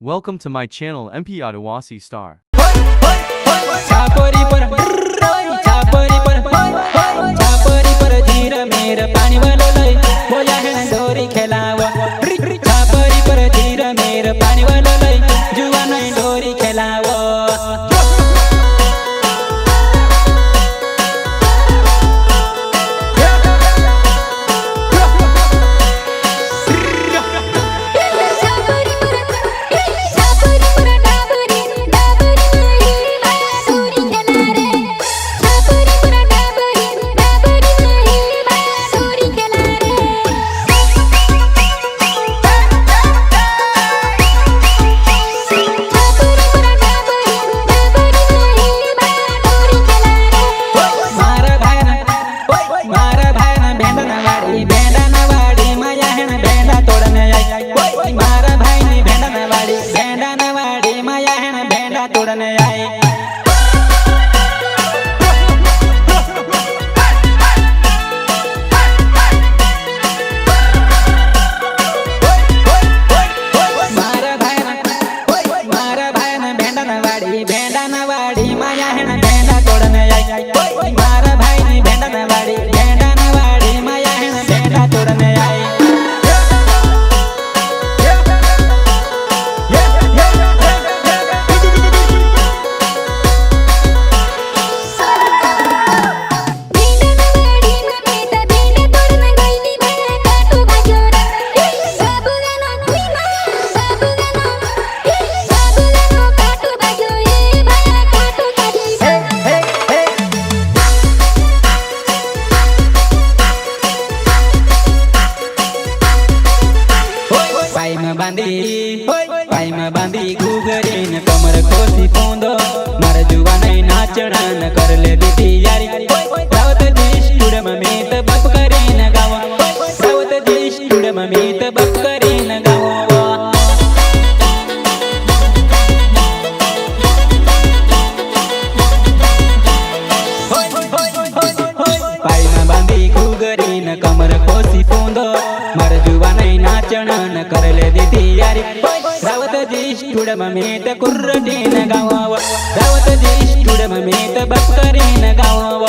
Welcome to my channel MP Adewasi Star. Chhapri पर धीर मेर पानी वालो लय बोला है डोरी खेलाव छापरी पर धीर मेर पानी वालो लय जुआ नहीं डोरी खेलाव तोड़ने आए मारा भाई ने भेंडा नवाड़ी माया है ना भेंडा तोड़ने आई मारा भाई ने भेंडा नवाड़ी माया है ना भेंडा तोड़ने आई पाई में बांधी घूघरी न कमर खोसी पोंदो मार जुआ नहीं नाचना न कर ले दी यारी रावत जी स्टूडियो में मीत बप करे न गावा रावत जी स्टूडियो में मीत बप करे न गावा पाई में बांधी घूघरी न कमर खोसी पोंदो मार जुआ नहीं नाचना न कर ले दी यारी रावत जी स्टूडियो में मीत कुर्रटी न गावा रावत जी स्टूडियो में मीत बप करे न गावा